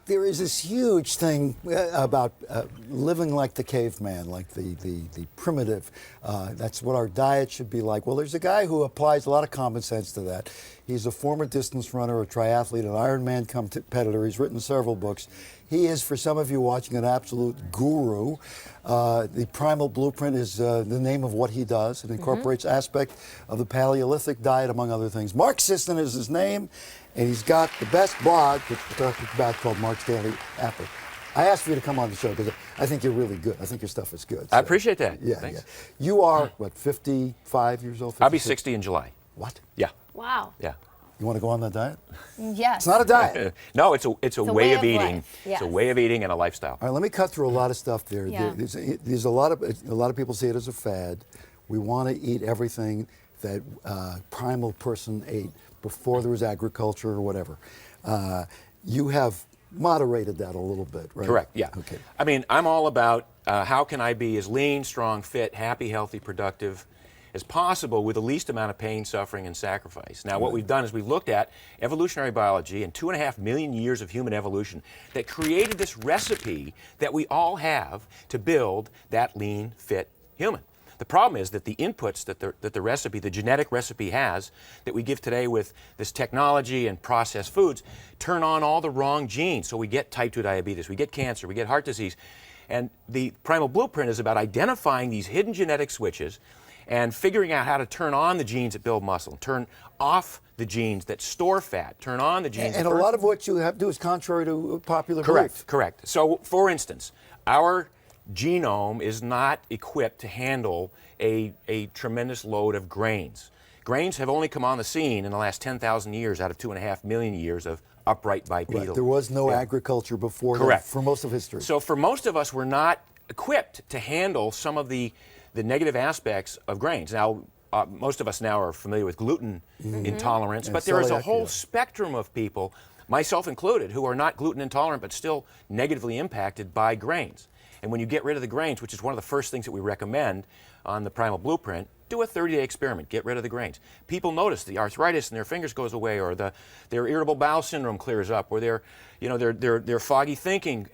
there is this huge thing about living like the caveman, like the primitive. That's what our diet should be like. Well, there's a guy who applies a lot of common sense to that. He's a former distance runner, a triathlete, an Ironman competitor. He's written several books. He is, for some of you watching, an absolute guru. The Primal Blueprint is the name of what he does. It incorporates aspect of the Paleolithic diet, among other things. Mark Sisson is his name, and he's got the best blog, which we're talking about, called Mark's Daily Apple. I asked for you to come on the show because I think you're really good. I think you stuff is good. So. I appreciate that. Yeah, Thanks. yeah. You are, what, 55 years old? 56? I'll be 60 in July. What? Yeah. Wow. Yeah. You want to go on that diet? Yes. It's not a diet. No, it's a way of eating. Life. Yes. It's a way of eating and a lifestyle. All right, let me cut through a lot of stuff there. Yeah. There's a lot of people see it as a fad. We want to eat everything that primal person ate before there was agriculture or whatever. You have moderated that a little bit, right? Correct, yeah. Okay. I mean, I'm all about how can I be as lean, strong, fit, happy, healthy, productive as possible with the least amount of pain, suffering, and sacrifice. Now, what we've done is we've looked at evolutionary biology and 2.5 million years of human evolution that created this recipe that we all have to build that lean, fit human. The problem is that the inputs that the recipe, the genetic recipe has, that we give today with this technology and processed foods, turn on all the wrong genes. So we get type 2 diabetes, we get cancer, we get heart disease. And the Primal Blueprint is about identifying these hidden genetic switches and figuring out how to turn on the genes that build muscle, turn off the genes that store fat, turn on the genes and that a lot of what you have to do is contrary to popular Correct, belief. correct. So, for instance, our genome is not equipped to handle a tremendous load of grains. Grains have only come on the scene in the last 10,000 years out of 2.5 million years of upright bipedal. Right. There was no agriculture before Correct. that for most of history. So for most of us, we're not equipped to handle some of the negative aspects of grains. Now, most of us now are familiar with gluten intolerance, And but there is a celiac, whole yeah. spectrum of people, myself included, who are not gluten intolerant but still negatively impacted by grains. And when you get rid of the grains, which is one of the first things that we recommend on the Primal Blueprint, do a 30-day experiment. Get rid of the grains. People notice the arthritis in their fingers goes away, or their irritable bowel syndrome clears up, or their foggy thinking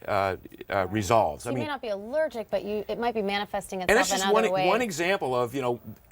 resolves. So you may not be allergic, but it might be manifesting itself and that's in just other ways. one example of,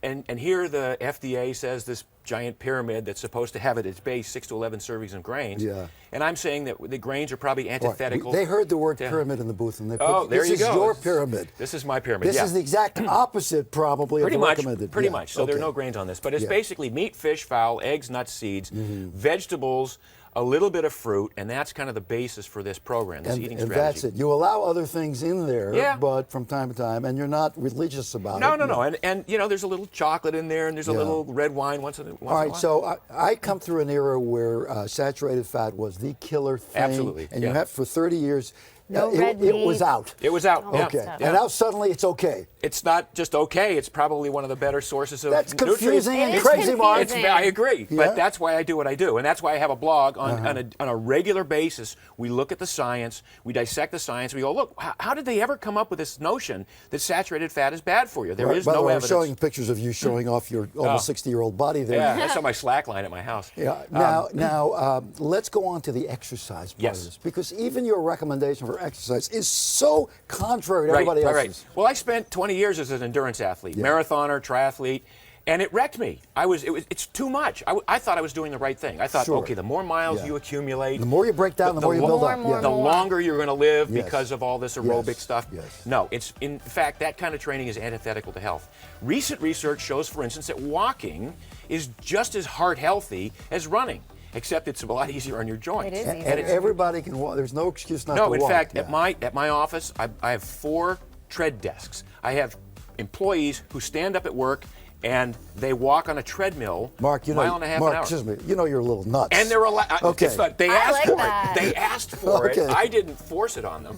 and here the FDA says this giant pyramid that's supposed to have at its base 6 to 11 servings of grains. Yeah. And I'm saying that the grains are probably antithetical. They heard the word pyramid in the booth, and they put, oh, there this you is go. your pyramid. This is my pyramid. This yeah. is the exact opposite, probably, Pretty of the much, recommended. pretty Yeah. much. So there are no grains on this, but it's Yeah. basically meat, fish, fowl, eggs, nuts, seeds, vegetables, a little bit of fruit, and that's kind of the basis for this program, this eating and strategy. that's it. You allow other things in there, Yeah. but from time to time, and you're not religious about No, it. no, no. And there's a little chocolate in there, and there's a little red wine once in a while. All right, so I come through an era where saturated fat was the killer thing. Absolutely, And yeah. you have for 30 years, No it red was meat. out. It was out. yeah. Okay. Yeah. And now suddenly it's okay. It's not just okay, it's probably one of the better sources of That's nutrients. confusing and It is crazy, Mark. confusing. I agree, Yeah. but that's why I do what I do, and that's why I have a blog on a regular basis. We look at the science, we dissect the science, we go, look, how did they ever come up with this notion that saturated fat is bad for you? There is By the no way, evidence. I'm showing pictures of you showing off your almost 60-year-old body there. Yeah, that's on my slack line at my house. Yeah. Now, let's go on to the exercise part Yes. of this, because even your recommendation for exercise is so contrary to everybody else's. Well, I spent 20 years as an endurance athlete, marathoner, triathlete, and it wrecked me. It's too much. I thought I was doing the right thing. I thought, Sure. okay, the more miles Yeah. you accumulate, The more you break down, the more you build up. more, the more. longer you're going to live Yes. because of all this aerobic Yes. stuff. Yes. No, it's in fact that kind of training is antithetical to health. Recent research shows, for instance, that walking is just as heart healthy as running, except it's a lot easier on your joints. It is And easier. everybody can walk. There's no excuse not to No, walk. in fact, Yeah. at my office, I have 4 tread desks. I have employees who stand up at work and they walk on a treadmill, Mark, you know, mile and a half Mark, an hour. excuse me, you know you're a little nuts. And they're allowed. Okay. They I asked like for that. it. They asked for Okay. it. I didn't force it on them.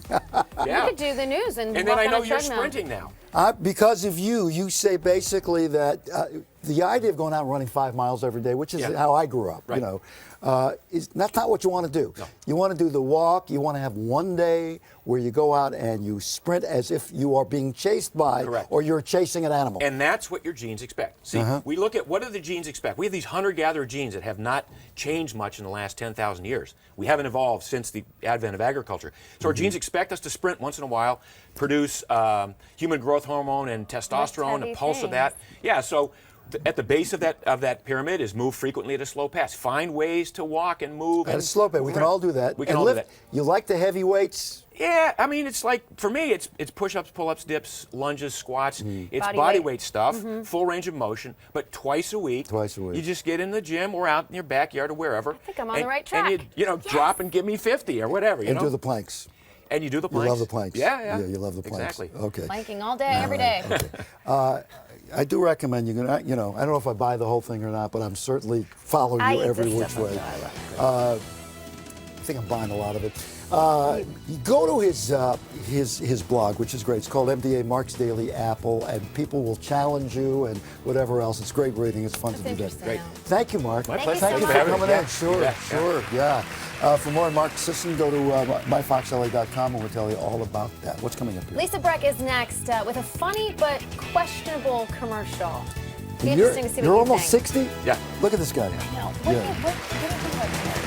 Yeah. You could do the news and And walk then I on know a you're treadmill. sprinting now. Because of you say basically that the idea of going out and running 5 miles every day, which is Yeah. how I grew up, Right. you know, is that's not what you want to do. No. You want to do the walk. You want to have one day where you go out and you sprint as if you are being chased by, Correct. or you're chasing an animal. And that's what your genes expect. See, we look at what do the genes expect. We have these hunter-gatherer genes that have not changed much in the last 10,000 years. We haven't evolved since the advent of agriculture. So our genes expect us to sprint once in a while, produce human growth hormone and testosterone, heavy a pulse of that. Yeah, so at the base of that pyramid is move frequently at a slow pace. Find ways to walk and move. At a slow pace. We can all do that. We can and all lift. do that. You like the heavy weights? Yeah, I mean, it's like, for me, it's push-ups, pull-ups, dips, lunges, squats. It's Body body weight. weight stuff, full range of motion, but twice a week. Twice a week. You just get in the gym or out in your backyard or wherever. I think I'm on the right track. And you know, drop and give me 50 or whatever, you And know? do the planks. And you do the You planks. love the planks. Yeah. You love the planks. Exactly. Okay. Planking all day, every day. I do recommend you know, I don't know if I buy the whole thing or not, but I'm certainly following I you eat every this which stuff, way. I love it. I think I'm buying a lot of it. You go to his blog, which is great. It's called MDA Mark's Daily Apple, and people will challenge you and whatever else. It's great reading. It's fun That's to do that. interesting. Great. Thank you, Mark. My Thank pleasure. you so Thank you much. for coming in. Yeah. Sure, You bet. sure, yeah. For more on Mark Sisson, go to myfoxla.com and we'll tell you all about that. What's coming up here? Lisa Breck is next with a funny but questionable commercial. Be You're interesting to see what you almost think. 60? Yeah. Look at this guy. No, what do you think about this?